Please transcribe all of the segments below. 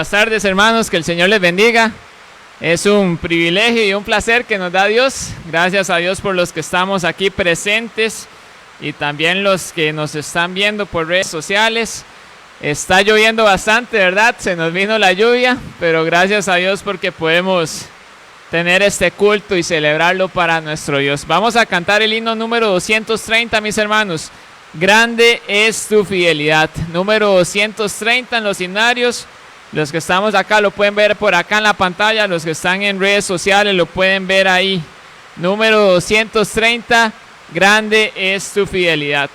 Buenas tardes, hermanos, que el Señor les bendiga. Es un privilegio y un placer que nos da Dios. Gracias a Dios por los que estamos aquí presentes y también los que nos están viendo por redes sociales. Está lloviendo bastante, ¿verdad? Se nos vino la lluvia, pero gracias a Dios porque podemos tener este culto y celebrarlo para nuestro Dios. Vamos a cantar el himno número 230, mis hermanos. Grande es tu fidelidad. Número 230 en los himnarios. Los que estamos acá lo pueden ver por acá en la pantalla. Los que están en redes sociales lo pueden ver ahí. Número 230. Grande es tu fidelidad.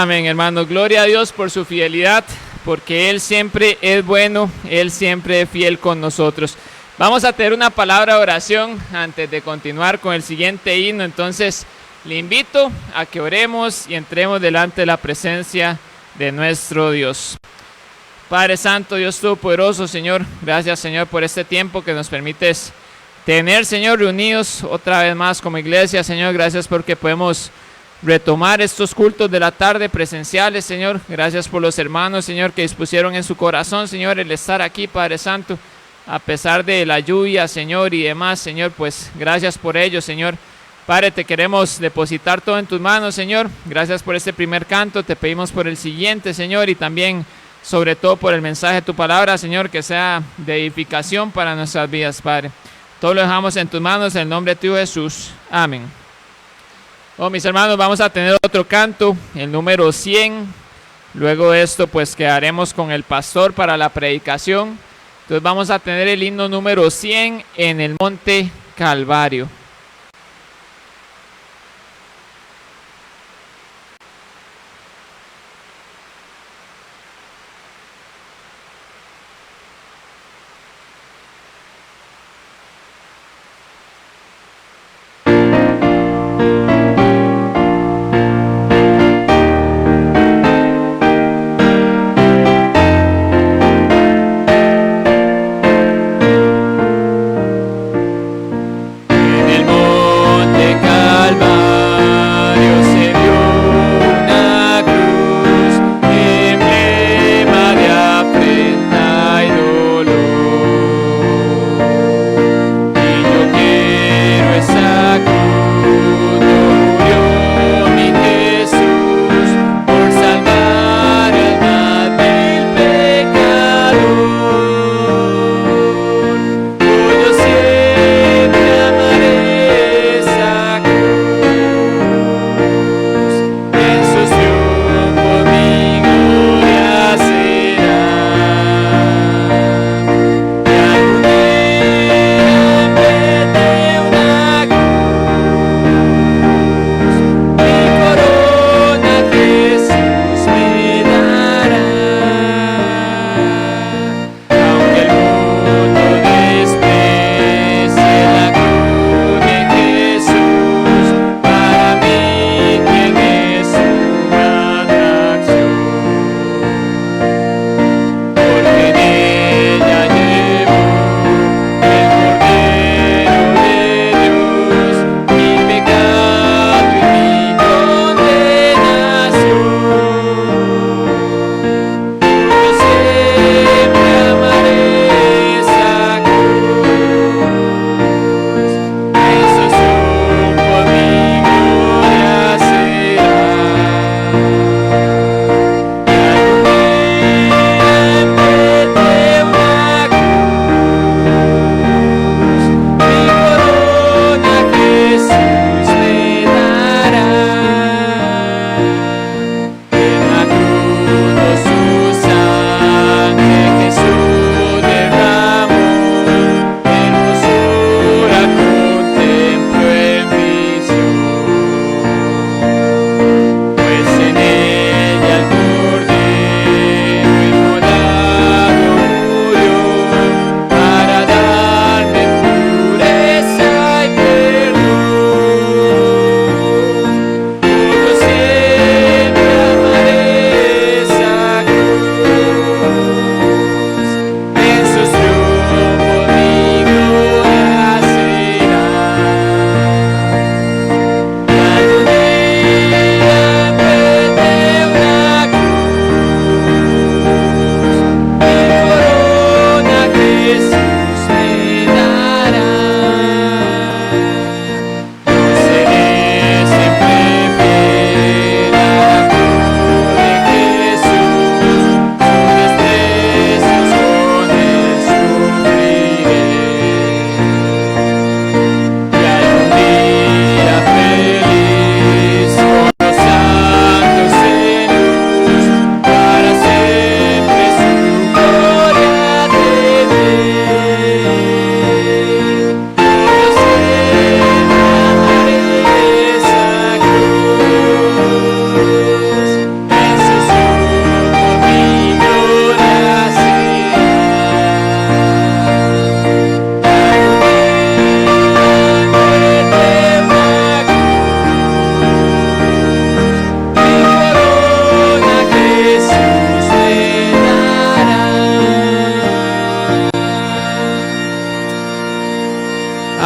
Amén, hermano. Gloria a Dios por su fidelidad, porque Él siempre es bueno, Él siempre es fiel con nosotros. Vamos a tener una palabra de oración antes de continuar con el siguiente himno. Entonces, le invito a que oremos y entremos delante de la presencia de nuestro Dios. Padre Santo, Dios Todopoderoso, Señor, gracias, Señor, por este tiempo que nos permites tener, Señor, reunidos otra vez más como iglesia. Señor, gracias porque podemos retomar estos cultos de la tarde presenciales, Señor. Gracias por los hermanos, Señor, que dispusieron en su corazón, Señor, el estar aquí, Padre Santo, a pesar de la lluvia, Señor, y demás, Señor, pues gracias por ello, Señor. Padre, te queremos depositar todo en tus manos, Señor. Gracias por este primer canto, te pedimos por el siguiente, Señor, y también, sobre todo, por el mensaje de tu palabra, Señor, que sea de edificación para nuestras vidas, Padre. Todo lo dejamos en tus manos, en el nombre de tu Jesús. Amén. Oh, mis hermanos, vamos a tener otro canto, el número 100. Luego de esto, pues quedaremos con el pastor para la predicación. Entonces vamos a tener el himno número 100 en el Monte Calvario.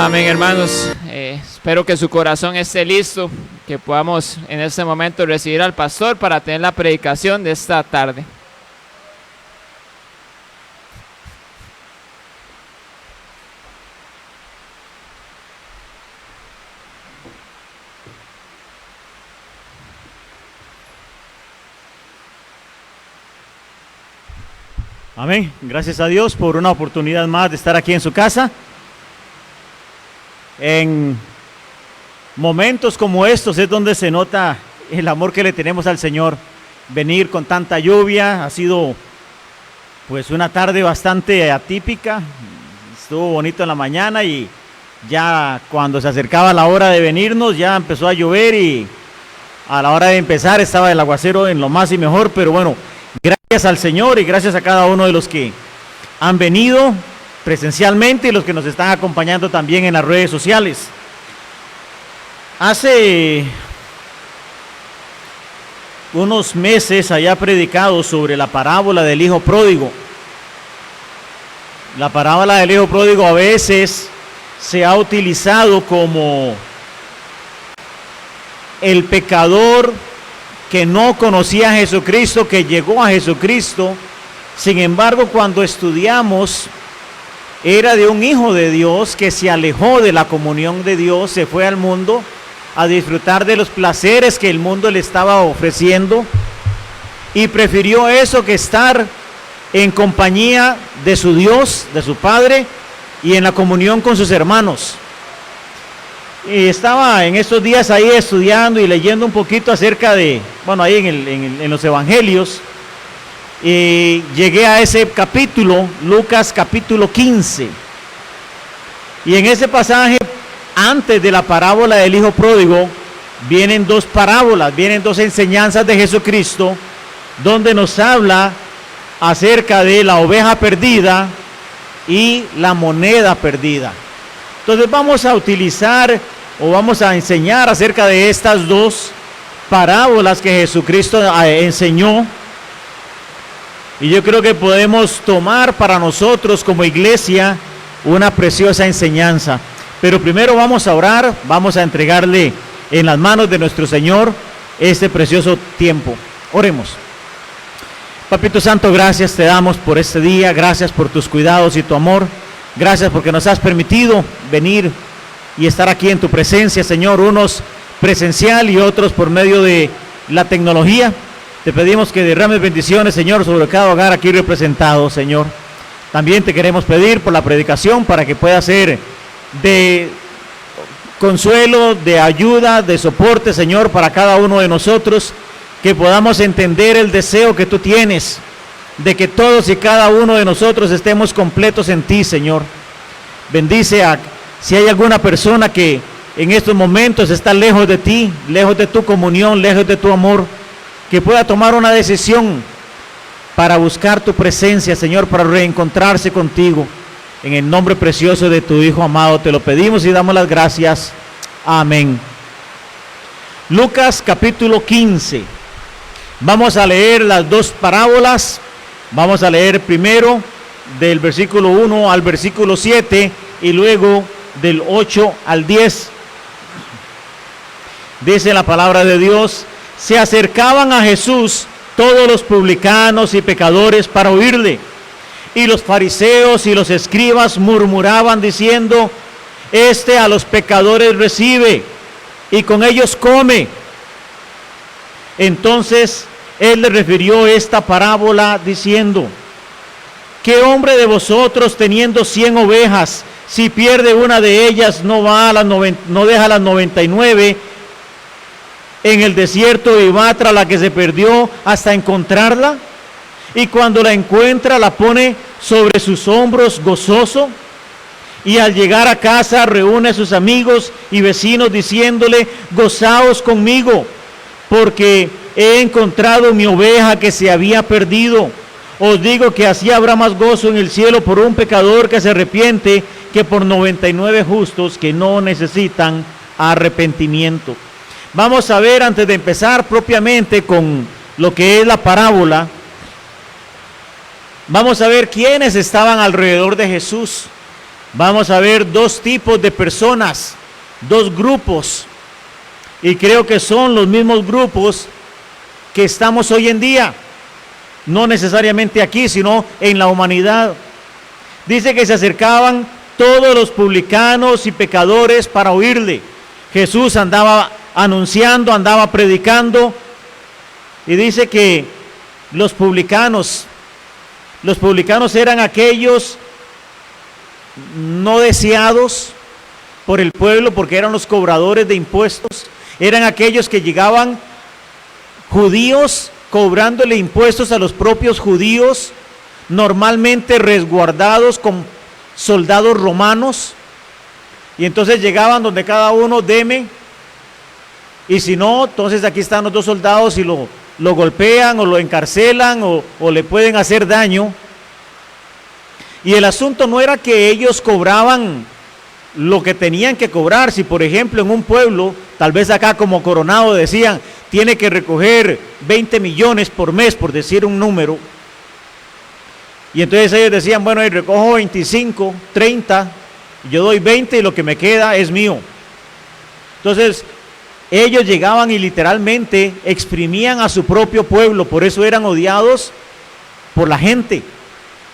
Amén, hermanos. Espero que su corazón esté listo, que podamos en este momento recibir al pastor para tener la predicación de esta tarde. Amén. Gracias a Dios por una oportunidad más de estar aquí en su casa. En momentos como estos es donde se nota el amor que le tenemos al Señor. Venir con tanta lluvia ha sido Pues una tarde bastante atípica, estuvo bonito en la mañana y ya cuando se acercaba la hora de venirnos ya empezó a llover y a la hora de empezar estaba el aguacero en lo más y mejor, pero bueno, gracias al Señor y gracias a cada uno de los que han venido presencialmente y los que nos están acompañando también en las redes sociales. Hace unos meses había predicado sobre la parábola del hijo pródigo. La parábola del hijo pródigo a veces se ha utilizado como el pecador que no conocía a Jesucristo, que llegó a Jesucristo. Sin embargo, cuando estudiamos, era de un hijo de Dios que se alejó de la comunión de Dios, se fue al mundo a disfrutar de los placeres que el mundo le estaba ofreciendo y prefirió eso que estar en compañía de su Dios, de su Padre y en la comunión con sus hermanos. Y estaba en estos días ahí estudiando y leyendo un poquito acerca de, bueno, ahí en los evangelios, y llegué a ese capítulo, Lucas capítulo 15, y en ese pasaje, antes de la parábola del hijo pródigo, vienen dos parábolas, vienen dos enseñanzas de Jesucristo, donde nos habla acerca de la oveja perdida y la moneda perdida. Entonces vamos a utilizar o vamos a enseñar acerca de estas dos parábolas que Jesucristo enseñó, y yo creo que podemos tomar para nosotros como iglesia una preciosa enseñanza. Pero primero vamos a orar, vamos a entregarle en las manos de nuestro Señor este precioso tiempo. Oremos. Papito Santo, gracias te damos por este día, gracias por tus cuidados y tu amor, gracias porque nos has permitido venir y estar aquí en tu presencia, Señor, unos presencial y otros por medio de la tecnología. Te pedimos que derrames bendiciones, Señor, sobre cada hogar aquí representado, Señor. También te queremos pedir por la predicación para que pueda ser de consuelo, de ayuda, de soporte, Señor, para cada uno de nosotros, que podamos entender el deseo que tú tienes de que todos y cada uno de nosotros estemos completos en ti, Señor. Bendice si hay alguna persona que en estos momentos está lejos de ti, lejos de tu comunión, lejos de tu amor, que pueda tomar una decisión para buscar tu presencia, Señor, para reencontrarse contigo. En el nombre precioso de tu Hijo amado te lo pedimos y damos las gracias. Amén. Lucas capítulo 15. Vamos a leer las dos parábolas. Vamos a leer primero del versículo 1 al versículo 7 y luego del 8 al 10. Dice la palabra de Dios: se acercaban a Jesús todos los publicanos y pecadores para oírle. Y los fariseos y los escribas murmuraban diciendo: este a los pecadores recibe y con ellos come. Entonces él le refirió esta parábola diciendo: ¿qué hombre de vosotros, teniendo 100 ovejas, si pierde una de ellas, no deja las 99 en el desierto y va tras la que se perdió hasta encontrarla? Y cuando la encuentra, la pone sobre sus hombros gozoso, y al llegar a casa reúne a sus amigos y vecinos diciéndole: gozaos conmigo, porque he encontrado mi oveja que se había perdido. Os digo que así habrá más gozo en el cielo por un pecador que se arrepiente que por 99 justos que no necesitan arrepentimiento. Vamos a ver, antes de empezar propiamente con lo que es la parábola, vamos a ver quiénes estaban alrededor de Jesús. Vamos a ver dos tipos de personas, dos grupos, y creo que son los mismos grupos que estamos hoy en día, no necesariamente aquí, sino en la humanidad. Dice que se acercaban todos los publicanos y pecadores para oírle. Jesús andaba anunciando, andaba predicando, y dice que los publicanos eran aquellos no deseados por el pueblo, porque eran los cobradores de impuestos, eran aquellos que llegaban judíos cobrándole impuestos a los propios judíos, normalmente resguardados con soldados romanos, y entonces llegaban donde cada uno, deme, y si no, entonces aquí están los dos soldados y lo golpean o lo encarcelan o le pueden hacer daño. Y el asunto no era que ellos cobraban lo que tenían que cobrar. Si por ejemplo en un pueblo, tal vez acá como Coronado decían, tiene que recoger 20 millones por mes, por decir un número, y entonces ellos decían, bueno, y recojo 25, 30, yo doy 20 y lo que me queda es mío. Entonces ellos llegaban y literalmente exprimían a su propio pueblo, por eso eran odiados por la gente,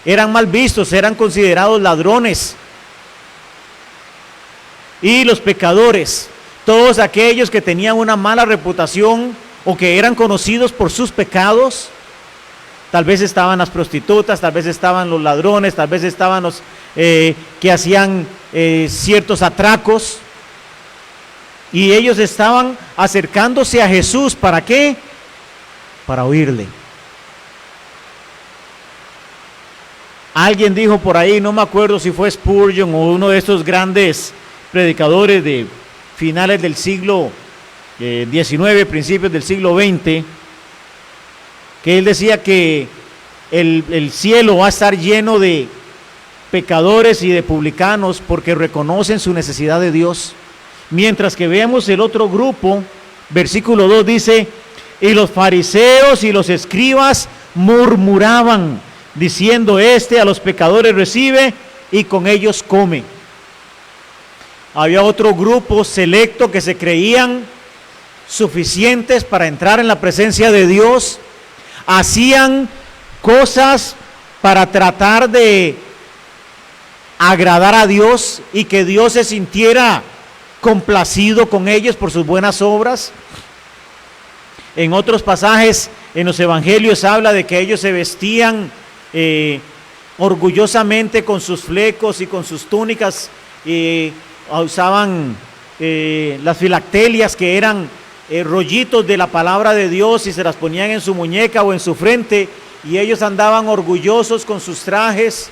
eran mal vistos, eran considerados ladrones. Y los pecadores, todos aquellos que tenían una mala reputación o que eran conocidos por sus pecados, tal vez estaban las prostitutas, tal vez estaban los ladrones, tal vez estaban los que hacían ciertos atracos, y ellos estaban acercándose a Jesús. ¿Para qué? Para oírle. Alguien dijo por ahí, no me acuerdo si fue Spurgeon o uno de estos grandes predicadores de finales del siglo XIX, principios del siglo XX, que él decía que el cielo va a estar lleno de pecadores y de publicanos porque reconocen su necesidad de Dios. Mientras que vemos el otro grupo, versículo 2 dice, y los fariseos y los escribas murmuraban, diciendo, este a los pecadores recibe y con ellos come. Había otro grupo selecto que se creían suficientes para entrar en la presencia de Dios, hacían cosas para tratar de agradar a Dios y que Dios se sintiera complacido con ellos por sus buenas obras. En otros pasajes en los evangelios habla de que ellos se vestían orgullosamente con sus flecos y con sus túnicas, usaban las filactelias, que eran rollitos de la palabra de Dios, y se las ponían en su muñeca o en su frente, y ellos andaban orgullosos con sus trajes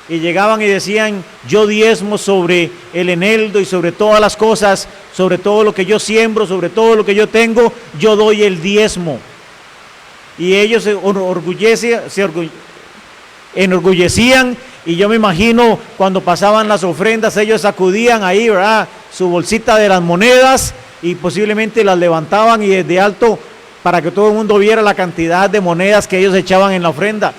y llegaban y decían, yo diezmo sobre el eneldo y sobre todas las cosas, sobre todo lo que yo siembro, sobre todo lo que yo tengo, yo doy el diezmo. Y ellos se enorgullecían, y yo me imagino cuando pasaban las ofrendas, ellos sacudían ahí, ¿verdad?, su bolsita de las monedas, y posiblemente las levantaban y desde alto para que todo el mundo viera la cantidad de monedas que ellos echaban en la ofrenda.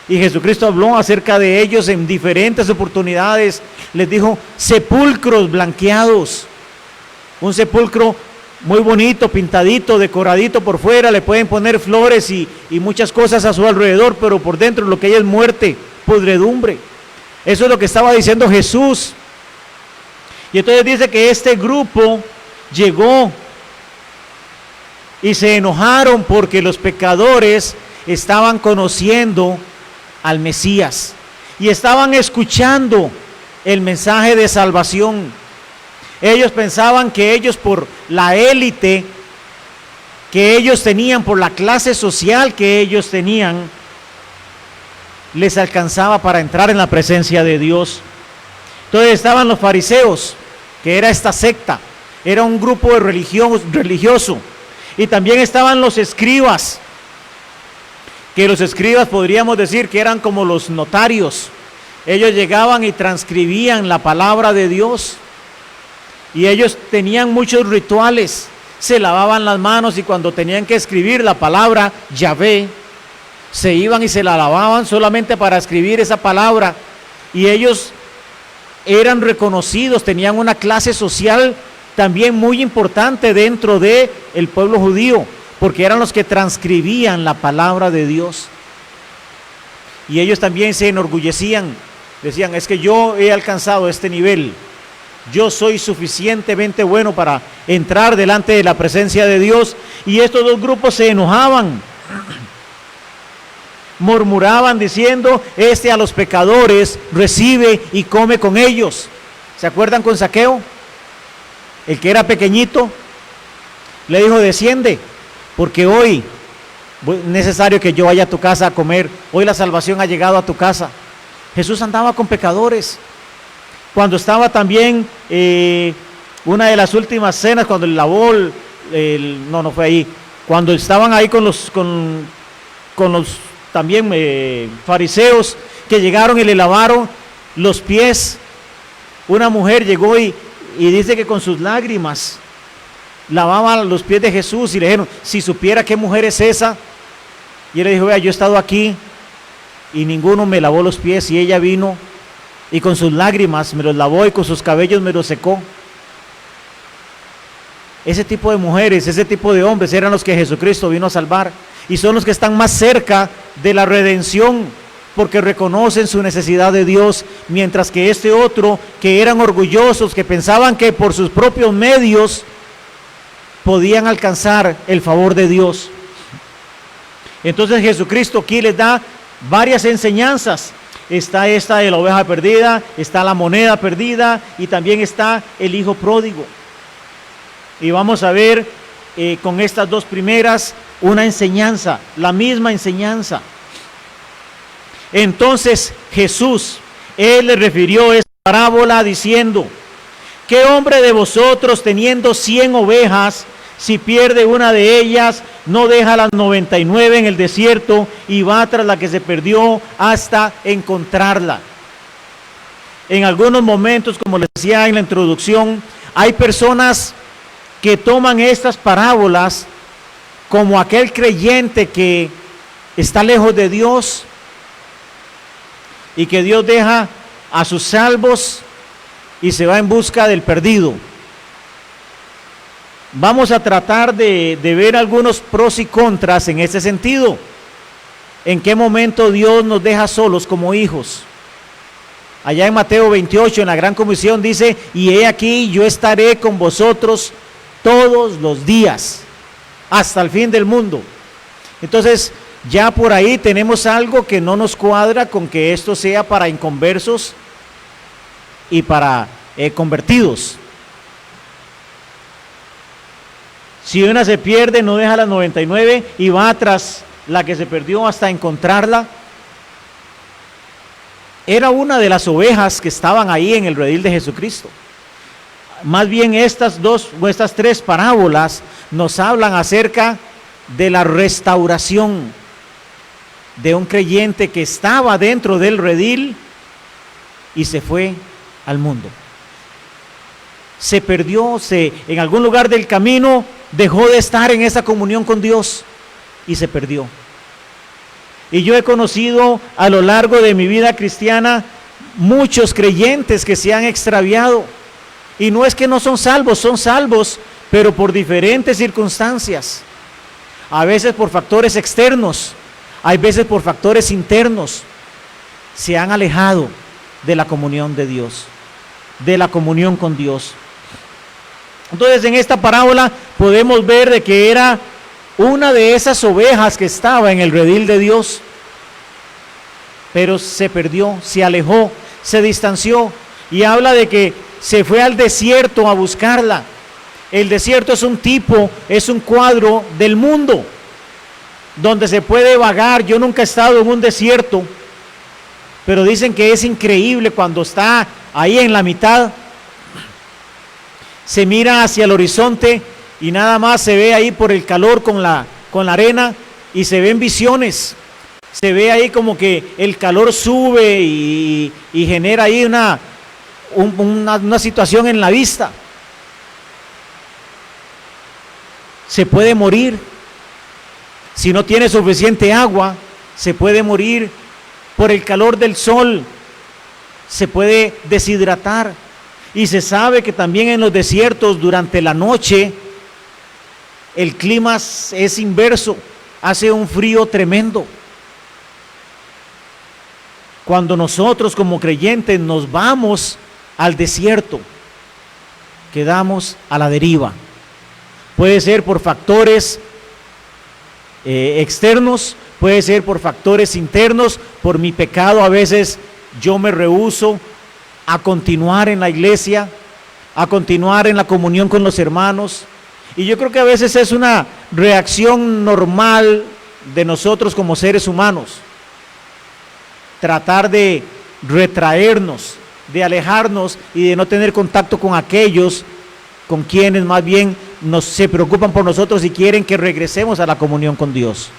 Y Jesucristo habló acerca de ellos en diferentes oportunidades. Les dijo, sepulcros blanqueados. Un sepulcro muy bonito, pintadito, decoradito por fuera, le pueden poner flores y muchas cosas a su alrededor, pero por dentro lo que hay es muerte, podredumbre. Eso es lo que estaba diciendo Jesús. Y entonces dice que este grupo llegó y se enojaron porque los pecadores estaban conociendo al Mesías y estaban escuchando el mensaje de salvación. Ellos pensaban que ellos, por la élite que ellos tenían, por la clase social que ellos tenían, les alcanzaba para entrar en la presencia de Dios. Entonces estaban los fariseos, que era esta secta, era un grupo de religioso, y también estaban los escribas, que los escribas podríamos decir que eran como los notarios. Ellos llegaban y transcribían la palabra de Dios, y ellos tenían muchos rituales, se lavaban las manos, y cuando tenían que escribir la palabra Yahvé, se iban y se la lavaban solamente para escribir esa palabra, y ellos eran reconocidos, tenían una clase social también muy importante dentro del pueblo judío, porque eran los que transcribían la palabra de Dios. Y ellos también se enorgullecían, decían, es que yo he alcanzado este nivel, yo soy suficientemente bueno para entrar delante de la presencia de Dios. Y estos dos grupos se enojaban, murmuraban diciendo, este a los pecadores recibe y come con ellos. ¿Se acuerdan con Zaqueo? El que era pequeñito, le dijo, desciende, porque hoy necesario que yo vaya a tu casa a comer, hoy la salvación ha llegado a tu casa. Jesús andaba con pecadores. Cuando estaba también, una de las últimas cenas, cuando le lavó, no fue ahí, cuando estaban ahí con los también fariseos que llegaron y le lavaron los pies, una mujer llegó y dice que con sus lágrimas lavaba los pies de Jesús, y le dijeron, si supiera qué mujer es esa. Y él le dijo, vea, yo he estado aquí y ninguno me lavó los pies, y ella vino y con sus lágrimas me los lavó y con sus cabellos me los secó. Ese tipo de mujeres, ese tipo de hombres eran los que Jesucristo vino a salvar, y son los que están más cerca de la redención, porque reconocen su necesidad de Dios, mientras que este otro, que eran orgullosos, que pensaban que por sus propios medios podían alcanzar el favor de Dios. Entonces Jesucristo aquí les da varias enseñanzas. Está esta de la oveja perdida, está la moneda perdida, y también está el hijo pródigo. Y vamos a ver con estas dos primeras una enseñanza, la misma enseñanza. Entonces Jesús, él le refirió esta parábola diciendo, ¿qué hombre de vosotros, teniendo 100 ovejas, si pierde una de ellas, no deja las 99 en el desierto y va tras la que se perdió hasta encontrarla? En algunos momentos, como les decía en la introducción, hay personas que toman estas parábolas como aquel creyente que está lejos de Dios y que Dios deja a sus salvos y se va en busca del perdido. Vamos a tratar de ver algunos pros y contras en ese sentido. ¿En qué momento Dios nos deja solos como hijos? Allá en Mateo 28, en la Gran Comisión, dice, y he aquí, yo estaré con vosotros todos los días, hasta el fin del mundo. Entonces, ya por ahí tenemos algo que no nos cuadra con que esto sea para inconversos y para convertidos. Si una se pierde, no deja las 99 y va tras la que se perdió hasta encontrarla. Era una de las ovejas que estaban ahí en el redil de Jesucristo. Más bien estas tres parábolas nos hablan acerca de la restauración de un creyente que estaba dentro del redil y se fue al mundo. Se perdió, en algún lugar del camino dejó de estar en esa comunión con Dios y se perdió. Y yo he conocido a lo largo de mi vida cristiana muchos creyentes que se han extraviado. Y no es que no son salvos, pero por diferentes circunstancias. A veces por factores externos, hay veces por factores internos. Se han alejado de la comunión de Dios, de la comunión con Dios. Entonces en esta parábola podemos ver de que era una de esas ovejas que estaba en el redil de Dios, pero se perdió, se alejó, se distanció, y habla de que se fue al desierto a buscarla. El desierto es un tipo, es un cuadro del mundo, donde se puede vagar. Yo nunca he estado en un desierto, pero dicen que es increíble cuando está ahí en la mitad, se mira hacia el horizonte y nada más se ve ahí por el calor con la arena, y se ven visiones. Se ve ahí como que el calor sube y genera ahí una situación en la vista. Se puede morir si no tiene suficiente agua, se puede morir por el calor del sol, se puede deshidratar. Y se sabe que también en los desiertos durante la noche el clima es inverso, hace un frío tremendo. Cuando nosotros como creyentes nos vamos al desierto, quedamos a la deriva. Puede ser por factores externos, puede ser por factores internos. Por mi pecado a veces yo me rehúso a continuar en la iglesia, a continuar en la comunión con los hermanos, y yo creo que a veces es una reacción normal de nosotros como seres humanos. Tratar de retraernos, de alejarnos y de no tener contacto con aquellos con quienes más bien se preocupan por nosotros y quieren que regresemos a la comunión con Dios.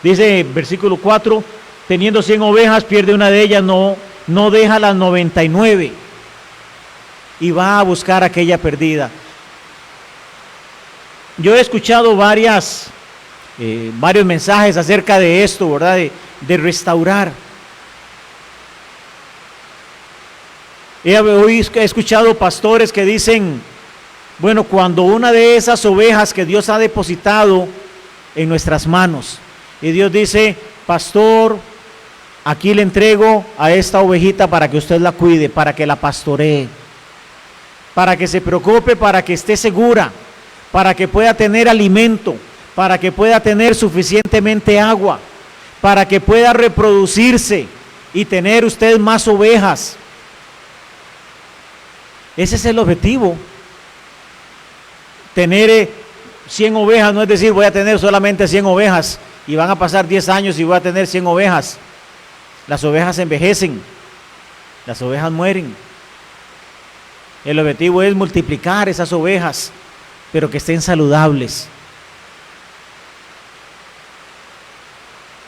Dice versículo 4, teniendo 100 ovejas, pierde una de ellas, no deja las 99 y va a buscar aquella perdida. Yo he escuchado varios mensajes acerca de esto, ¿verdad? De restaurar. He escuchado pastores que dicen, bueno, cuando una de esas ovejas que Dios ha depositado en nuestras manos, y Dios dice, pastor, aquí le entrego a esta ovejita para que usted la cuide, para que la pastoree, para que se preocupe, para que esté segura, para que pueda tener alimento, para que pueda tener suficientemente agua, para que pueda reproducirse y tener usted más ovejas. Ese es el objetivo. Tener 100 ovejas no es decir voy a tener solamente 100 ovejas y van a pasar 10 años y voy a tener 100 ovejas. Las ovejas envejecen, las ovejas mueren. El objetivo es multiplicar esas ovejas, pero que estén saludables.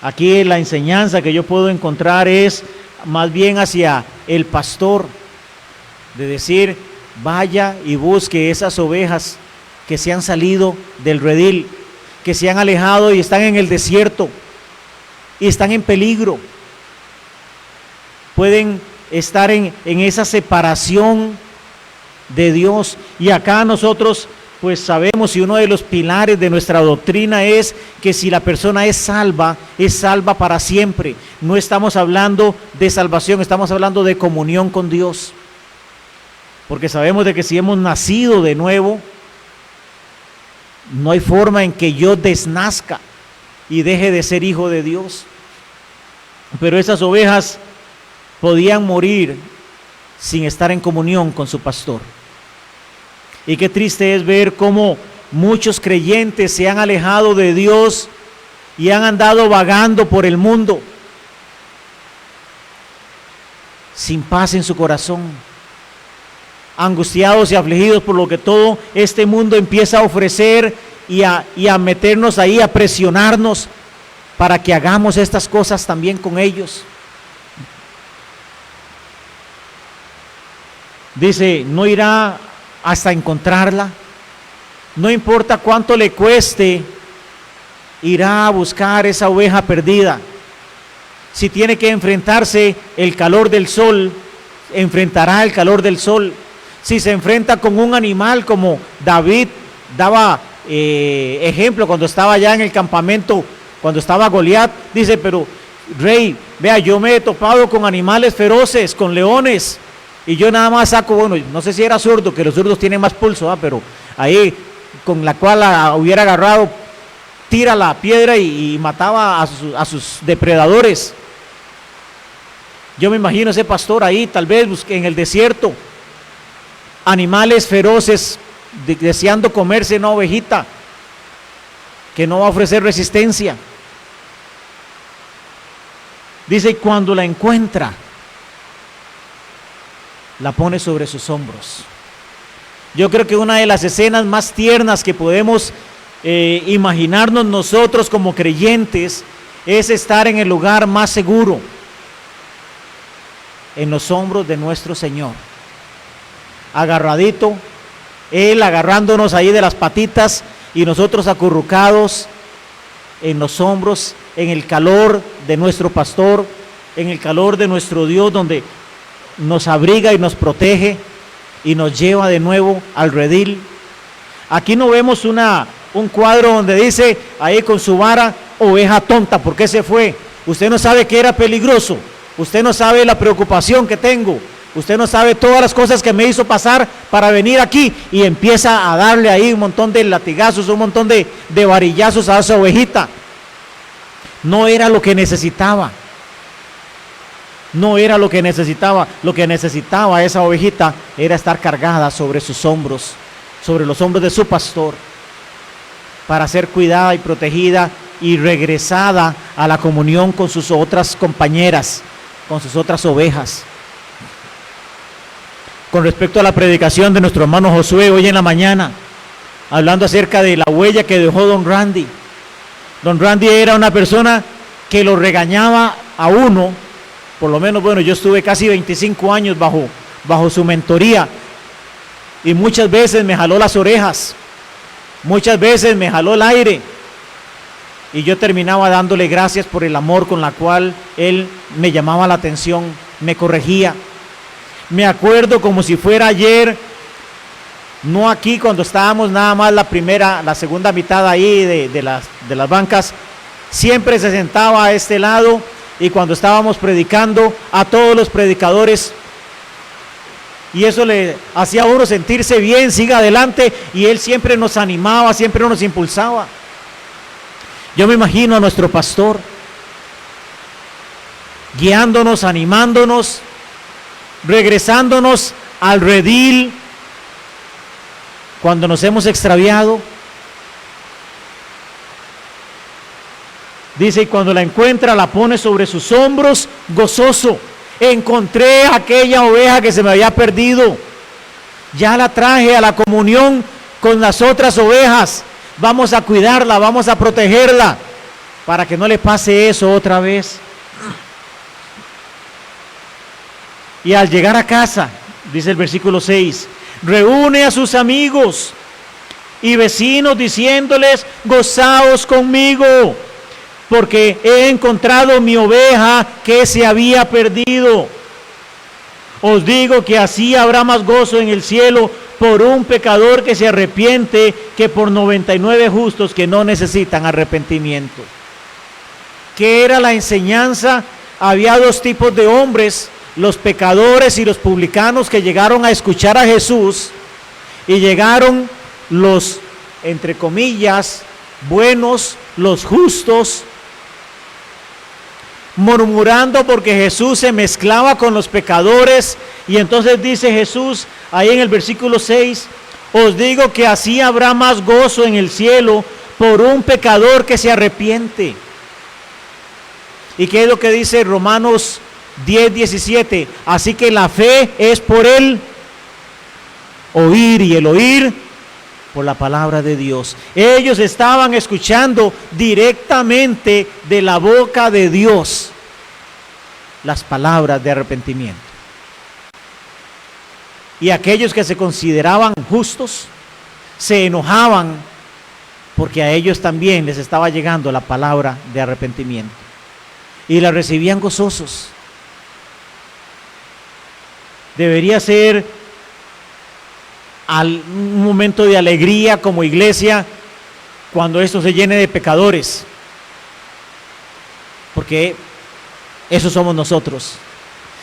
Aquí la enseñanza que yo puedo encontrar es más bien hacia el pastor, de decir, vaya y busque esas ovejas que se han salido del redil, que se han alejado y están en el desierto y están en peligro. Pueden estar en esa separación de Dios. Y acá nosotros pues sabemos, y uno de los pilares de nuestra doctrina es que si la persona es salva para siempre. No estamos hablando de salvación, estamos hablando de comunión con Dios. Porque sabemos de que si hemos nacido de nuevo, no hay forma en que yo desnazca y deje de ser hijo de Dios. Pero esas ovejas podían morir sin estar en comunión con su pastor. Y qué triste es ver cómo muchos creyentes se han alejado de Dios y han andado vagando por el mundo sin paz en su corazón, angustiados y afligidos por lo que todo este mundo empieza a ofrecer y a meternos ahí, a presionarnos para que hagamos estas cosas también con ellos. Dice, no irá hasta encontrarla, no importa cuánto le cueste, irá a buscar esa oveja perdida. Si tiene que enfrentarse el calor del sol, enfrentará el calor del sol. Si se enfrenta con un animal, como David daba ejemplo cuando estaba allá en el campamento, cuando estaba Goliat, dice, pero rey, vea, yo me he topado con animales feroces, con leones, y yo nada más saco, bueno, no sé si era zurdo, que los zurdos tienen más pulso, pero ahí con la cual la hubiera agarrado, tira la piedra y mataba a sus depredadores. Yo me imagino ese pastor ahí, tal vez en el desierto, animales feroces deseando comerse una ovejita que no va a ofrecer resistencia. Dice, cuando la encuentra, la pone sobre sus hombros. Yo creo que una de las escenas más tiernas que podemos imaginarnos nosotros como creyentes es estar en el lugar más seguro, en los hombros de nuestro Señor, agarradito, Él agarrándonos ahí de las patitas y nosotros acurrucados en los hombros, en el calor de nuestro pastor, en el calor de nuestro Dios, donde nos abriga y nos protege y nos lleva de nuevo al redil. Aquí no vemos un cuadro donde dice ahí con su vara, oveja tonta, ¿por qué se fue? Usted no sabe que era peligroso, usted no sabe la preocupación que tengo, usted no sabe todas las cosas que me hizo pasar para venir aquí, y empieza a darle ahí un montón de latigazos, un montón de varillazos a esa ovejita. No era lo que necesitaba. No era lo que necesitaba esa ovejita era estar cargada sobre sus hombros, sobre los hombros de su pastor. para ser cuidada y protegida y regresada a la comunión con sus otras compañeras, con sus otras ovejas. Con respecto a la predicación de nuestro hermano Josué hoy en la mañana, hablando acerca de la huella que dejó don Randy. Don Randy era una persona que lo regañaba a uno, por lo menos, bueno, yo estuve casi 25 años bajo su mentoría, y muchas veces me jaló las orejas, muchas veces me jaló el aire, y yo terminaba dándole gracias por el amor con la cual él me llamaba la atención, me corregía. Me acuerdo como si fuera ayer, no aquí cuando estábamos nada más la segunda mitad ahí de las bancas, siempre se sentaba a este lado, y cuando estábamos predicando a todos los predicadores, y eso le hacía a uno sentirse bien, siga adelante, y él siempre nos animaba, siempre nos impulsaba. Yo me imagino a nuestro pastor guiándonos, animándonos, regresándonos al redil cuando nos hemos extraviado. Dice, y cuando la encuentra, la pone sobre sus hombros, gozoso. Encontré aquella oveja que se me había perdido. Ya la traje a la comunión con las otras ovejas. Vamos a cuidarla, vamos a protegerla, para que no le pase eso otra vez. Y al llegar a casa, dice el versículo 6, reúne a sus amigos y vecinos diciéndoles, gozaos conmigo, porque he encontrado mi oveja que se había perdido. Os digo que así habrá más gozo en el cielo por un pecador que se arrepiente que por 99 justos que no necesitan arrepentimiento. ¿Qué era la enseñanza? Había dos tipos de hombres, los pecadores y los publicanos, que llegaron a escuchar a Jesús, y llegaron los, entre comillas, buenos, los justos, murmurando porque Jesús se mezclaba con los pecadores. Y entonces dice Jesús ahí en el versículo 6, os digo que así habrá más gozo en el cielo por un pecador que se arrepiente. ¿Y qué es lo que dice Romanos 10:17? Así que la fe es por el oír, y el oír por la palabra de Dios. Ellos estaban escuchando directamente de la boca de Dios las palabras de arrepentimiento. Y aquellos que se consideraban justos se enojaban porque a ellos también les estaba llegando la palabra de arrepentimiento, y la recibían gozosos. Debería ser un momento de alegría como iglesia cuando esto se llene de pecadores, porque eso somos nosotros.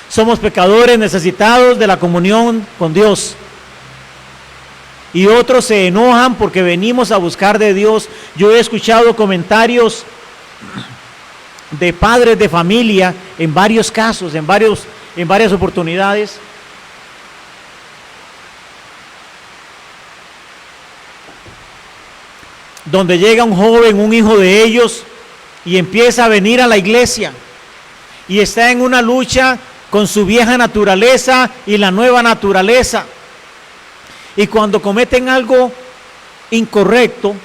Somos pecadores necesitados de la comunión con Dios, y otros se enojan porque venimos a buscar de Dios. Yo he escuchado comentarios de padres de familia en varios casos, en varias oportunidades, donde llega un joven, un hijo de ellos, y empieza a venir a la iglesia, y está en una lucha con su vieja naturaleza y la nueva naturaleza, y cuando cometen algo incorrecto,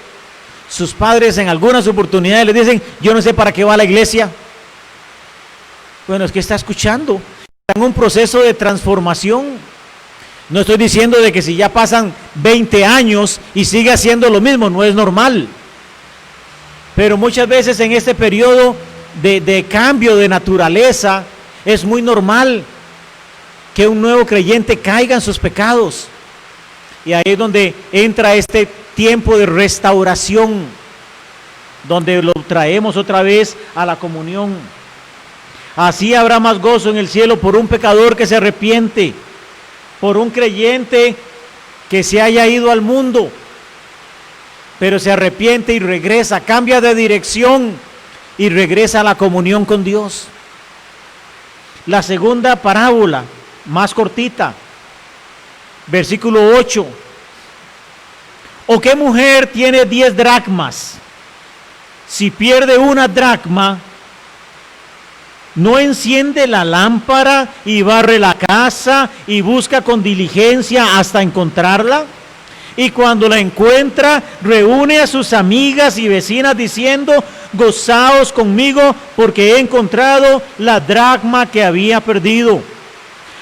sus padres en algunas oportunidades les dicen, yo no sé para qué va a la iglesia. Bueno, es que está escuchando, está en un proceso de transformación. No estoy diciendo de que si ya pasan 20 años y sigue haciendo lo mismo, no es normal. Pero muchas veces en este periodo de cambio de naturaleza, es muy normal que un nuevo creyente caiga en sus pecados. Y ahí es donde entra este tiempo de restauración, donde lo traemos otra vez a la comunión. Así habrá más gozo en el cielo por un pecador que se arrepiente, por un creyente que se haya ido al mundo, pero se arrepiente y regresa, cambia de dirección y regresa a la comunión con Dios. La segunda parábola, más cortita, versículo 8. ¿O qué mujer tiene 10 dracmas? Si pierde una dracma, ¿no enciende la lámpara y barre la casa y busca con diligencia hasta encontrarla? Y cuando la encuentra, reúne a sus amigas y vecinas diciendo: gozaos conmigo porque he encontrado la dracma que había perdido.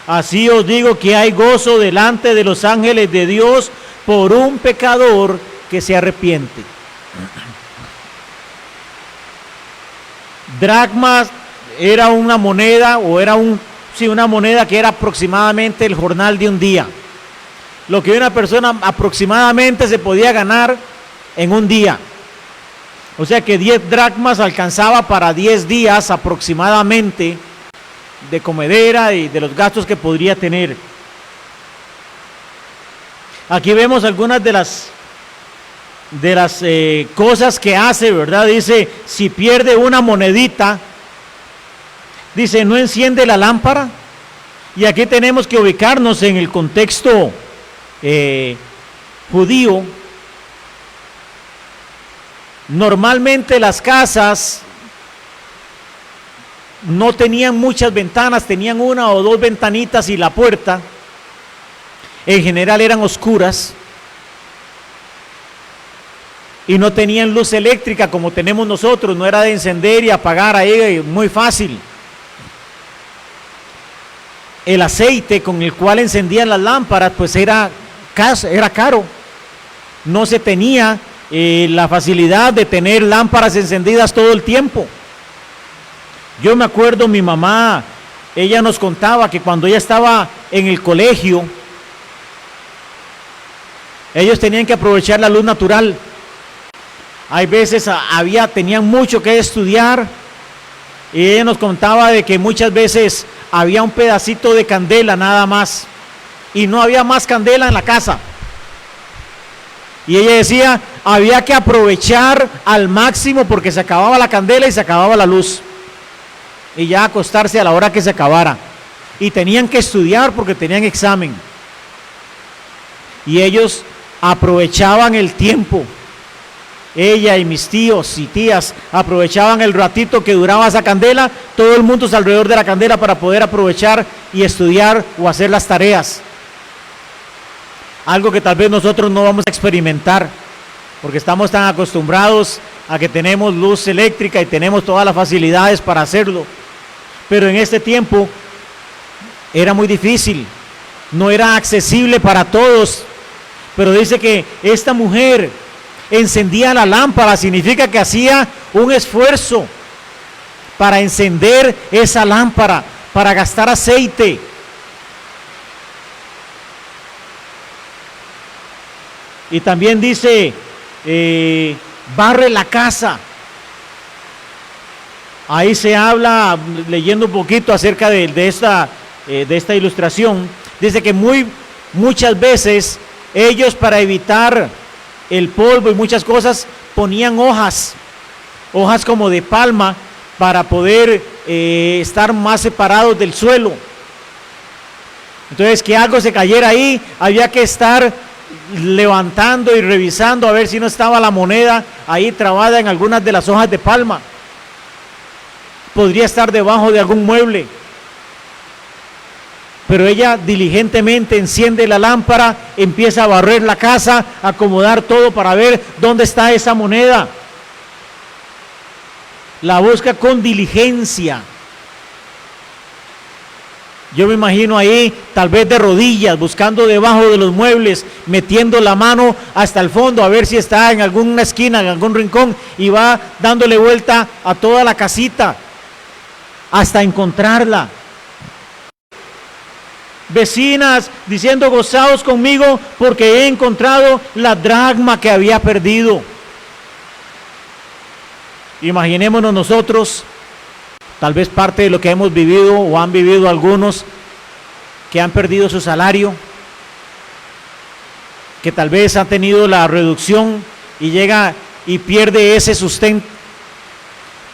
Así os digo que hay gozo delante de los ángeles de Dios por un pecador que se arrepiente. Dracmas era una moneda, o era una moneda que era aproximadamente el jornal de un día. Lo que una persona aproximadamente se podía ganar en un día. O sea que 10 dracmas alcanzaba para 10 días aproximadamente de comedera y de los gastos que podría tener. Aquí vemos algunas de las cosas que hace, ¿verdad? Dice, si pierde una monedita, dice, no enciende la lámpara. Y aquí tenemos que ubicarnos en el contexto judío. Normalmente las casas no tenían muchas ventanas, tenían una o dos ventanitas y la puerta. En general eran oscuras y no tenían luz eléctrica como tenemos nosotros, no era de encender y apagar ahí muy fácil. El aceite con el cual encendían las lámparas pues era caro, no se tenía la facilidad de tener lámparas encendidas todo el tiempo. Yo me acuerdo, mi mamá, ella nos contaba que cuando ella estaba en el colegio, ellos tenían que aprovechar la luz natural. Hay veces tenían mucho que estudiar y ella nos contaba de que muchas veces había un pedacito de candela nada más y no había más candela en la casa. Y ella decía, había que aprovechar al máximo porque se acababa la candela y se acababa la luz. Y ya acostarse a la hora que se acabara. Y tenían que estudiar porque tenían examen. Y ellos aprovechaban el tiempo. Ella y mis tíos y tías aprovechaban el ratito que duraba esa candela, todo el mundo alrededor de la candela para poder aprovechar y estudiar o hacer las tareas. Algo que tal vez nosotros no vamos a experimentar, porque estamos tan acostumbrados a que tenemos luz eléctrica y tenemos todas las facilidades para hacerlo. Pero en este tiempo era muy difícil, no era accesible para todos. Pero dice que esta mujer encendía la lámpara, significa que hacía un esfuerzo para encender esa lámpara, para gastar aceite. Y también dice, barre la casa. Ahí se habla, leyendo un poquito acerca de esta ilustración, dice que muchas veces ellos, para evitar el polvo y muchas cosas, ponían hojas como de palma para poder estar más separados del suelo. Entonces, que algo se cayera ahí, había que estar levantando y revisando a ver si no estaba la moneda ahí trabada en algunas de las hojas de palma. Podría estar debajo de algún mueble. Pero ella diligentemente enciende la lámpara, empieza a barrer la casa, a acomodar todo para ver dónde está esa moneda. La busca con diligencia. Yo me imagino ahí, tal vez de rodillas, buscando debajo de los muebles, metiendo la mano hasta el fondo a ver si está en alguna esquina, en algún rincón, y va dándole vuelta a toda la casita hasta encontrarla. Vecinas diciendo, gozaos conmigo porque he encontrado la dracma que había perdido. Imaginémonos nosotros, tal vez parte de lo que hemos vivido o han vivido algunos que han perdido su salario, que tal vez han tenido la reducción y llega y pierde ese sustento,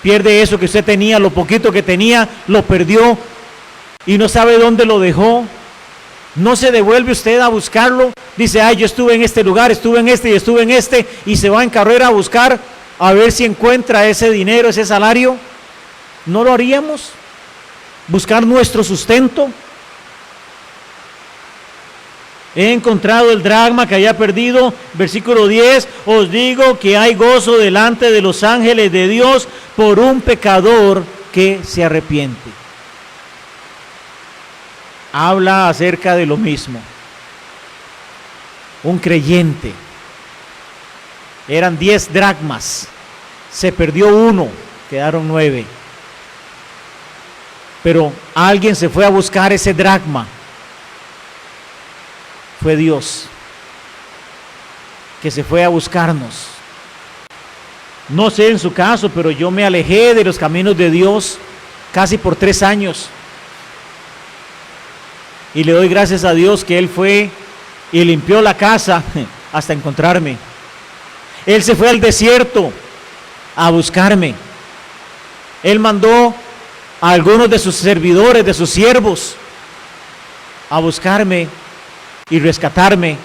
pierde eso que usted tenía, lo poquito que tenía, lo perdió y no sabe dónde lo dejó. No se devuelve usted a buscarlo. Dice, ay, yo estuve en este lugar, estuve en este y estuve en este, y se va en carrera a buscar a ver si encuentra ese dinero, ese salario. ¿No lo haríamos? Buscar nuestro sustento. He encontrado el dracma que había perdido. Versículo 10, os digo que hay gozo delante de los ángeles de Dios por un pecador que se arrepiente. Habla acerca de lo mismo. Un creyente. Eran 10 dracmas. Se perdió uno, quedaron 9. Pero alguien se fue a buscar ese dracma. Fue Dios que se fue a buscarnos. No sé en su caso, pero yo me alejé de los caminos de Dios casi por 3 años. Y le doy gracias a Dios que Él fue y limpió la casa hasta encontrarme. Él se fue al desierto a buscarme. Él mandó a algunos de sus servidores, de sus siervos, a buscarme y rescatarme,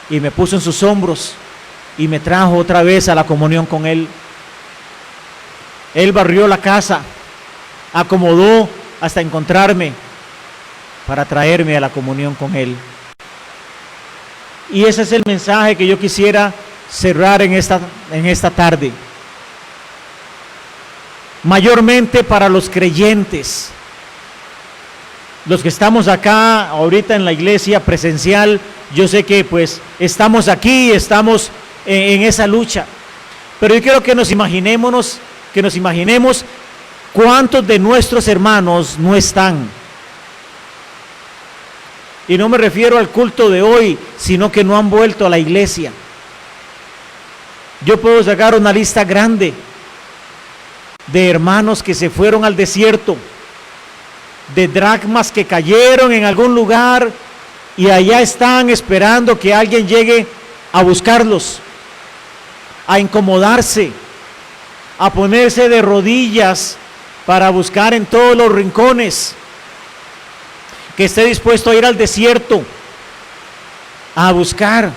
y me puso en sus hombros y me trajo otra vez a la comunión con Él. Él barrió la casa, acomodó hasta encontrarme para traerme a la comunión con Él. Y ese es el mensaje que yo quisiera cerrar en esta tarde. Mayormente para los creyentes, los que estamos acá ahorita en la iglesia presencial. Yo sé que pues estamos aquí, estamos en esa lucha, pero yo quiero que nos imaginemos cuántos de nuestros hermanos no están. Y no me refiero al culto de hoy, sino que no han vuelto a la iglesia. Yo puedo sacar una lista grande de hermanos que se fueron al desierto, de dracmas que cayeron en algún lugar y allá están esperando que alguien llegue a buscarlos, a incomodarse, a ponerse de rodillas para buscar en todos los rincones, que esté dispuesto a ir al desierto a buscar.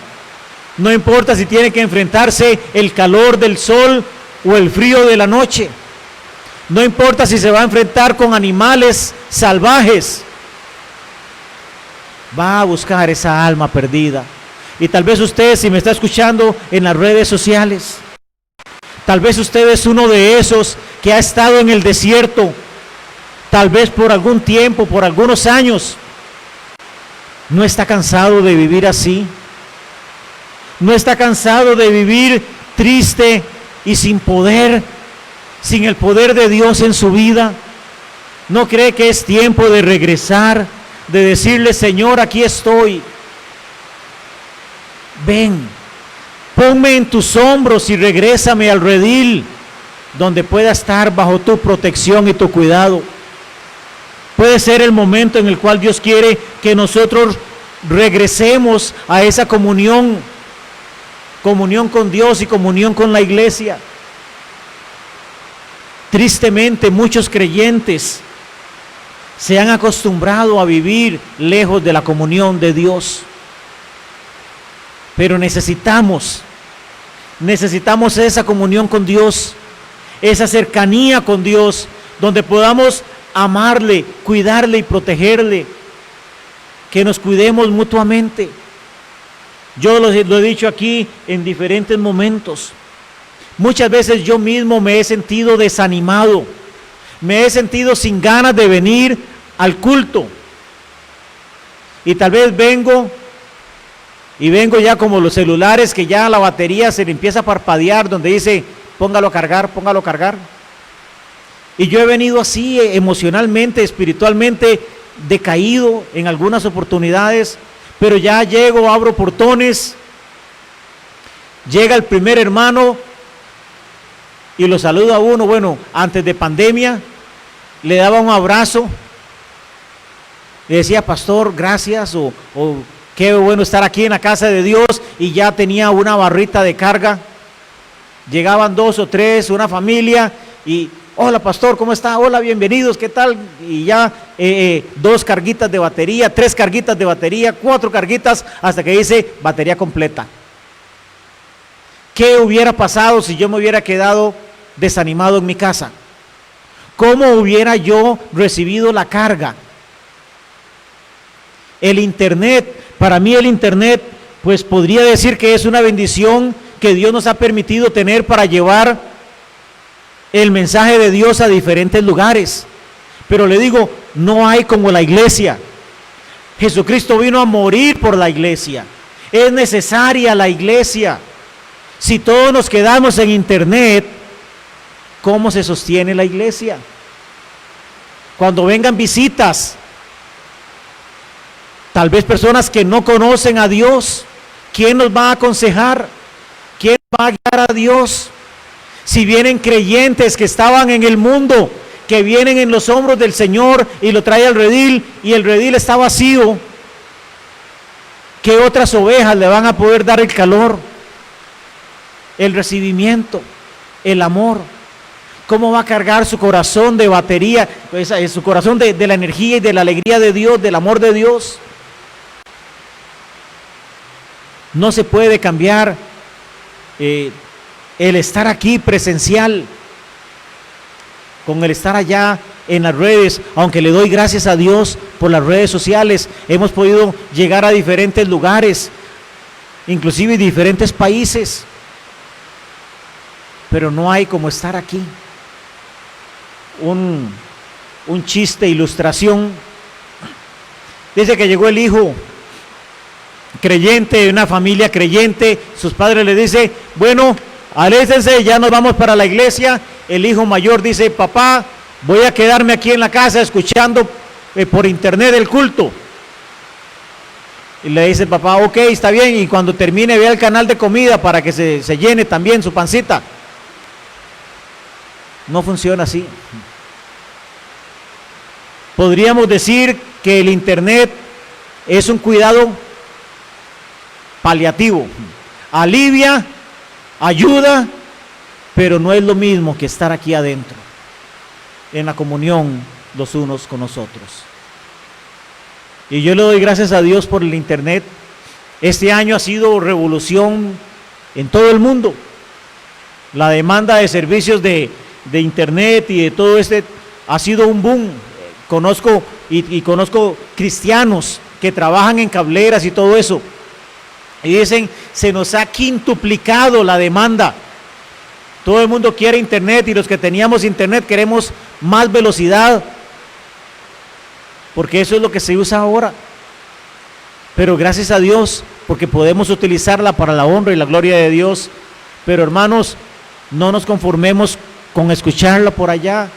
No importa si tiene que enfrentarse el calor del sol o el frío de la noche. No importa si se va a enfrentar con animales salvajes. Va a buscar esa alma perdida. Y tal vez usted, si me está escuchando en las redes sociales, tal vez usted es uno de esos que ha estado en el desierto, tal vez por algún tiempo, por algunos años. ¿No está cansado de vivir así? ¿No está cansado de vivir triste y sin poder, sin el poder de Dios en su vida? ¿No cree que es tiempo de regresar, de decirle, Señor, aquí estoy? Ven, ponme en tus hombros y regrésame al redil, donde pueda estar bajo tu protección y tu cuidado. Puede ser el momento en el cual Dios quiere que nosotros regresemos a esa comunión con Dios y comunión con la iglesia. Tristemente, muchos creyentes se han acostumbrado a vivir lejos de la comunión de Dios. Pero necesitamos esa comunión con Dios, esa cercanía con Dios, donde podamos amarle, cuidarle y protegerle, que nos cuidemos mutuamente. Yo lo he dicho aquí en diferentes momentos. Muchas veces yo mismo me he sentido desanimado, me he sentido sin ganas de venir al culto. Y tal vez vengo ya como los celulares, que ya la batería se le empieza a parpadear, donde dice, póngalo a cargar, póngalo a cargar. Y yo he venido así emocionalmente, espiritualmente decaído en algunas oportunidades, pero ya llego, abro portones, llega el primer hermano y lo saluda a uno. Bueno, antes de pandemia le daba un abrazo, le decía, pastor, gracias, o qué bueno estar aquí en la casa de Dios, y ya tenía una barrita de carga. Llegaban 2 o 3, una familia, y hola pastor, ¿cómo está? Hola, bienvenidos, ¿qué tal? Y ya 2 carguitas de batería, 3 carguitas de batería, 4 carguitas, hasta que dice batería completa. ¿Qué hubiera pasado si yo me hubiera quedado desanimado en mi casa? ¿Cómo hubiera yo recibido la carga? El internet, para mí el internet, pues podría decir que es una bendición que Dios nos ha permitido tener para llevar el mensaje de Dios a diferentes lugares. Pero le digo, no hay como la iglesia. Jesucristo vino a morir por la iglesia. Es necesaria la iglesia. Si todos nos quedamos en internet, ¿cómo se sostiene la iglesia? Cuando vengan visitas, tal vez personas que no conocen a Dios, ¿quién nos va a aconsejar? ¿Quién va a guiar a Dios? Si vienen creyentes que estaban en el mundo, que vienen en los hombros del Señor y lo trae al redil y el redil está vacío, ¿qué otras ovejas le van a poder dar el calor, el recibimiento, el amor? ¿Cómo va a cargar su corazón de batería, su corazón de la energía y de la alegría de Dios, del amor de Dios? No se puede cambiar el estar aquí presencial con el estar allá en las redes. Aunque le doy gracias a Dios por las redes sociales, hemos podido llegar a diferentes lugares, inclusive diferentes países, pero no hay como estar aquí. Un chiste, ilustración, dice que llegó el hijo creyente de una familia creyente, sus padres le dicen, bueno, aléstense, ya nos vamos para la iglesia. El hijo mayor dice, papá, voy a quedarme aquí en la casa escuchando por internet el culto. Y le dice el papá, ok, está bien, y cuando termine vea el canal de comida para que se llene también su pancita. No funciona así. Podríamos decir que el internet es un cuidado paliativo, alivia, ayuda, pero no es lo mismo que estar aquí adentro, en la comunión los unos con los otros. Y yo le doy gracias a Dios por el internet. Este año ha sido revolución en todo el mundo. La demanda de servicios de internet y de todo ha sido un boom. Conozco cristianos que trabajan en cableras y todo eso, y dicen, se nos ha quintuplicado la demanda. Todo el mundo quiere internet, y los que teníamos internet queremos más velocidad, porque eso es lo que se usa ahora. Pero gracias a Dios, porque podemos utilizarla para la honra y la gloria de Dios. Pero hermanos, no nos conformemos con escucharla por allá.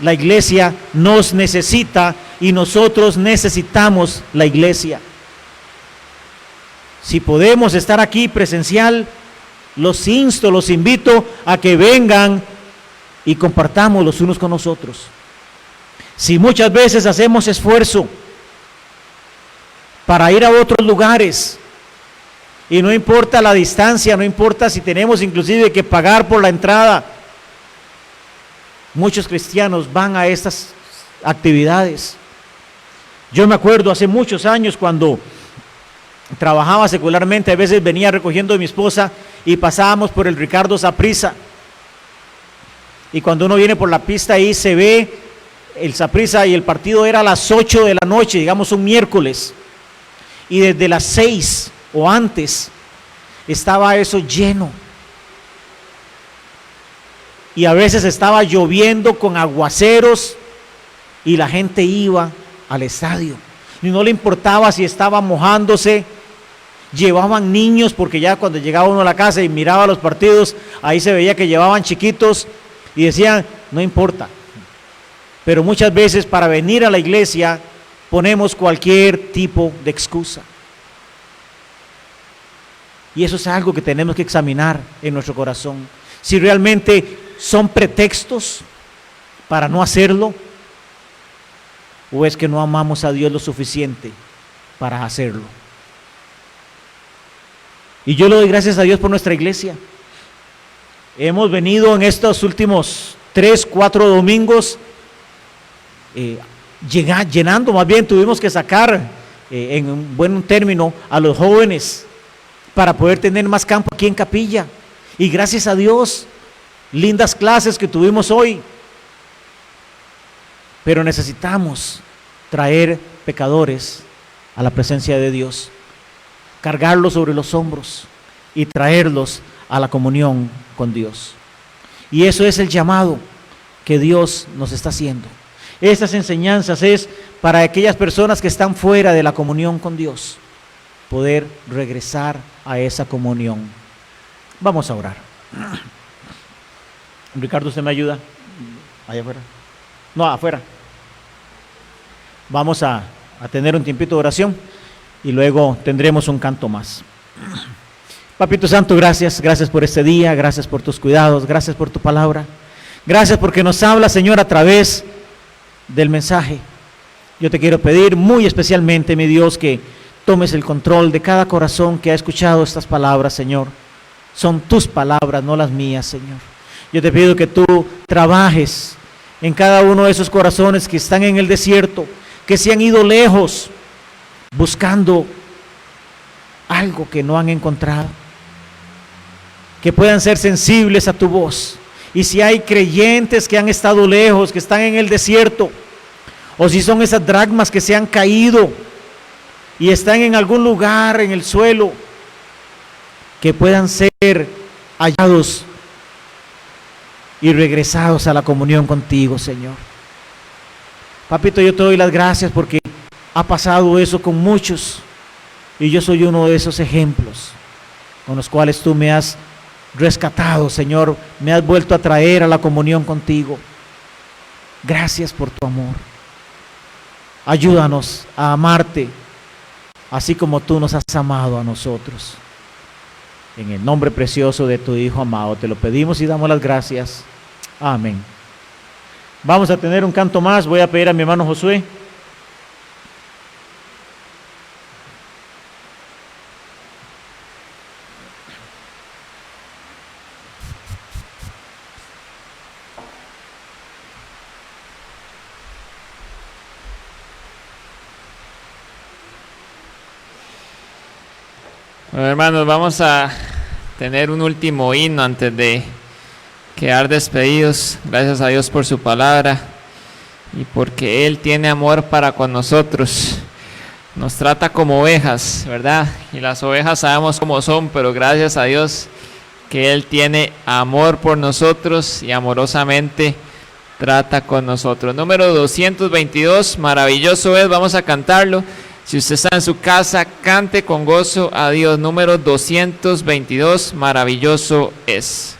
La iglesia nos necesita y nosotros necesitamos la iglesia. Si podemos estar aquí presencial, los invito a que vengan y compartamos los unos con los otros. Si muchas veces hacemos esfuerzo para ir a otros lugares, y no importa la distancia, no importa si tenemos inclusive que pagar por la entrada, muchos cristianos van a estas actividades. Yo me acuerdo hace muchos años cuando trabajaba secularmente, a veces venía recogiendo a mi esposa y pasábamos por el Ricardo Saprissa, y cuando uno viene por la pista ahí se ve el Saprissa, y el partido era a las 8 de la noche, digamos un miércoles, y desde las 6 o antes estaba eso lleno, y a veces estaba lloviendo con aguaceros y la gente iba al estadio y no le importaba si estaba mojándose. Llevaban niños, porque ya cuando llegaba uno a la casa y miraba los partidos, ahí se veía que llevaban chiquitos y decían, no importa. Pero muchas veces para venir a la iglesia ponemos cualquier tipo de excusa. Y eso es algo que tenemos que examinar en nuestro corazón. Si realmente son pretextos para no hacerlo, o es que no amamos a Dios lo suficiente para hacerlo. Y yo le doy gracias a Dios por nuestra iglesia. Hemos venido en estos últimos 3, 4 domingos llenando, más bien tuvimos que sacar en un buen término a los jóvenes para poder tener más campo aquí en Capilla. Y gracias a Dios, lindas clases que tuvimos hoy. Pero necesitamos traer pecadores a la presencia de Dios, cargarlos sobre los hombros y traerlos a la comunión con Dios. Y eso es el llamado que Dios nos está haciendo. Estas enseñanzas es para aquellas personas que están fuera de la comunión con Dios, poder regresar a esa comunión. Vamos a orar. Ricardo, ¿usted me ayuda? Allá afuera. No, afuera. Vamos a tener un tiempito de oración y luego tendremos un canto más. Papito Santo, gracias por este día, gracias por tus cuidados, gracias por tu palabra, gracias porque nos habla, Señor, a través del mensaje. Yo te quiero pedir muy especialmente, mi Dios, que tomes el control de cada corazón que ha escuchado estas palabras, Señor. Son tus palabras, no las mías, Señor. Yo te pido que tú trabajes en cada uno de esos corazones que están en el desierto, que se han ido lejos buscando algo que no han encontrado, que puedan ser sensibles a tu voz. Y si hay creyentes que han estado lejos, que están en el desierto, o si son esas dracmas que se han caído y están en algún lugar en el suelo, que puedan ser hallados y regresados a la comunión contigo, Señor. Papito, yo te doy las gracias porque ha pasado eso con muchos y yo soy uno de esos ejemplos con los cuales tú me has rescatado, Señor, me has vuelto a traer a la comunión contigo. Gracias por tu amor. Ayúdanos a amarte así como tú nos has amado a nosotros. En el nombre precioso de tu Hijo amado te lo pedimos y damos las gracias. Amén. Vamos a tener un canto más. Voy a pedir a mi hermano Josué. Bueno, hermanos, vamos a tener un último himno antes de quedar despedidos. Gracias a Dios por su palabra y porque Él tiene amor para con nosotros. Nos trata como ovejas, ¿verdad? Y las ovejas sabemos cómo son, pero gracias a Dios que Él tiene amor por nosotros y amorosamente trata con nosotros. Número 222, maravilloso es, vamos a cantarlo. Si usted está en su casa, cante con gozo a Dios. Número 222, maravilloso es.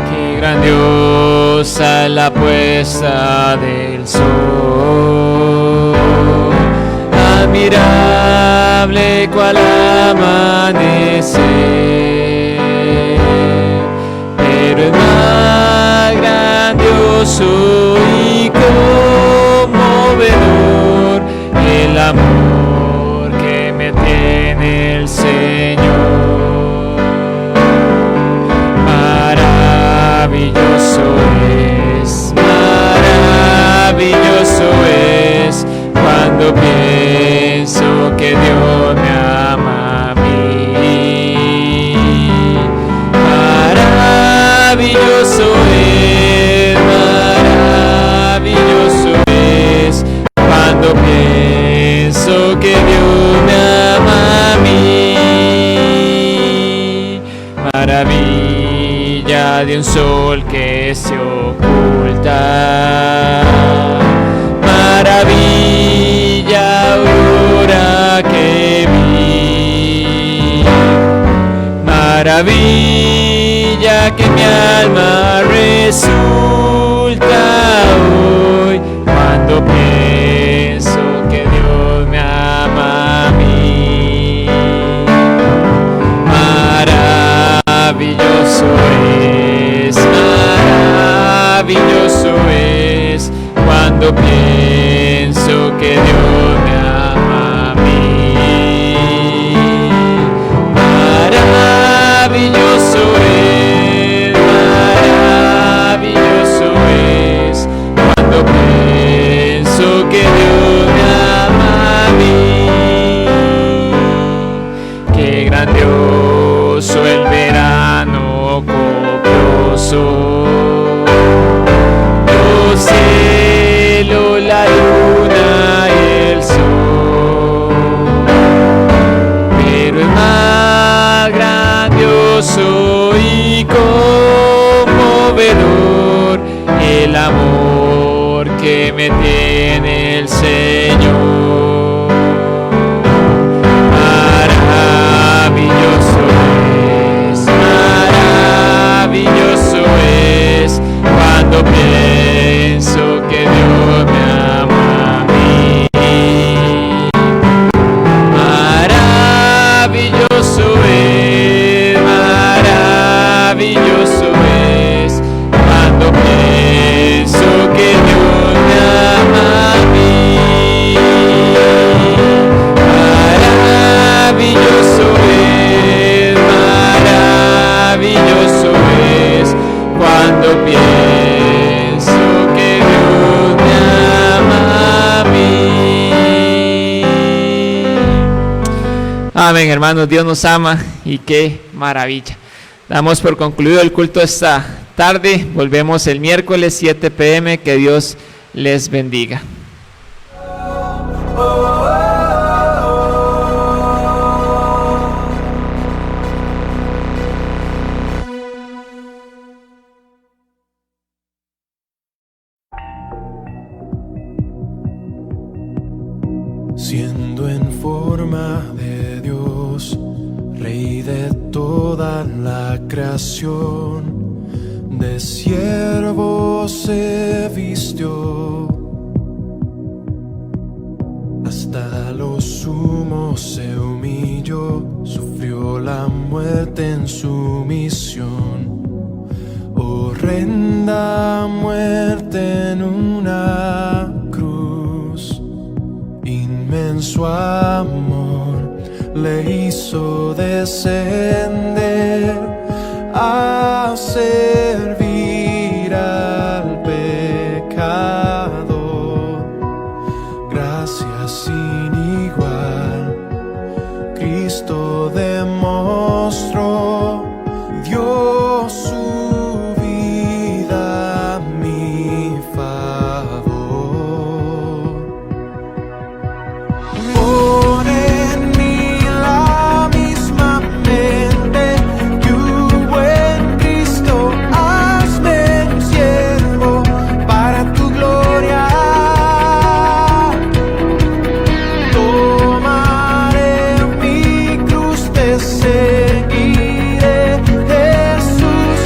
Qué grandiosa es la puesta del sol, admirable cual amanecer, pero es más grandioso y conmovedor el amor que me tiene el Señor. Maravilloso es cuando pienso que Dios me ama a mí. Maravilloso es cuando pienso que Dios me ama a mí. Maravilla de un sol que se oculta, maravilla aurora que vi, maravilla que mi alma resulta hoy cuando pienso que Dios me ama a mí. Maravilloso es cuando pienso que Dios me ama a mí. Maravilloso es cuando pienso que Dios me ama a mí. Qué grandioso el verano copioso, los cielos, la luna y el sol, pero es más grandioso y conmovedor el amor que me tiene el Señor. Maravilloso es cuando pienso que Dios me ama a mí. Maravilloso es cuando pienso que Dios me ama a mí. Maravilloso es cuando pienso que Dios me ama a mí. Amén, hermanos, Dios nos ama y qué maravilla. Damos por concluido el culto esta tarde. Volvemos el miércoles 7 p.m. Que Dios les bendiga. Siendo en forma de Dios, Rey de toda la creación, de siervo se vistió, hasta lo sumo se humilló, sufrió la muerte en su misión, horrenda muerte en una cruz. Inmenso amor le hizo descender a servir al pecador. Gracia sin igual, Cristo demostró, dio su vida a mi favor. Pone en mí la misma mente que hubo en Cristo, hazme un siervo para tu gloria. Tomaré mi cruz, te seguiré, Jesús,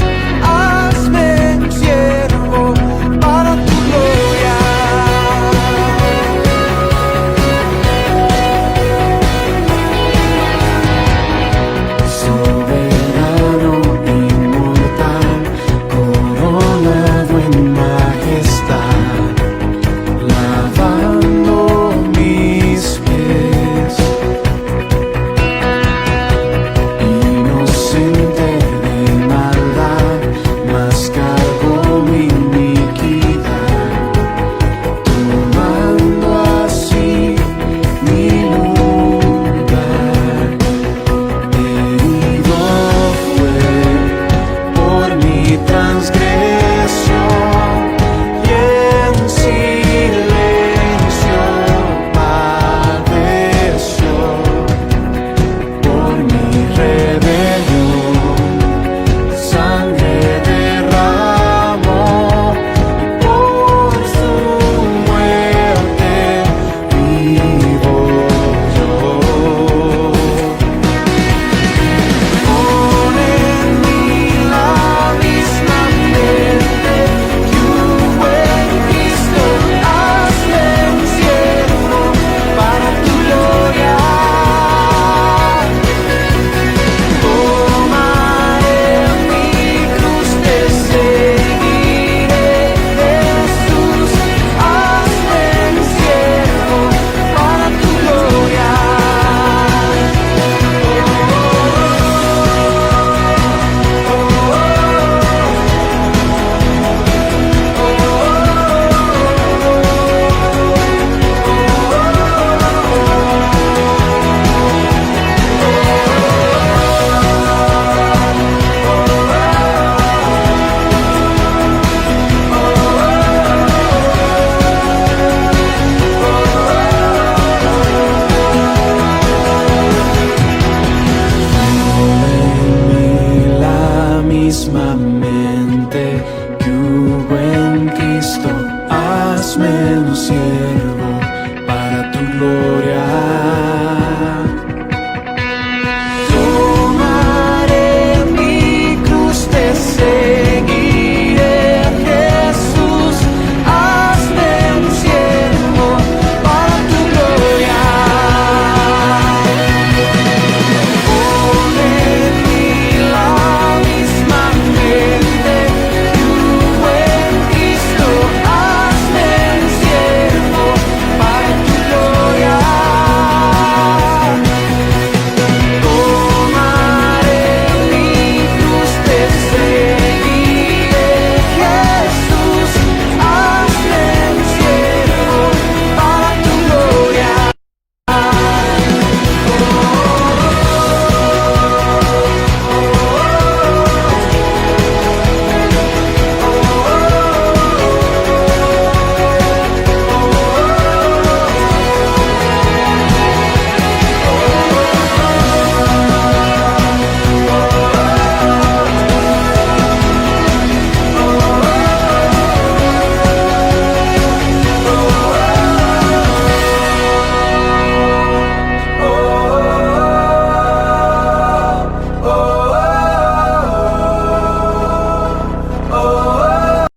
mente.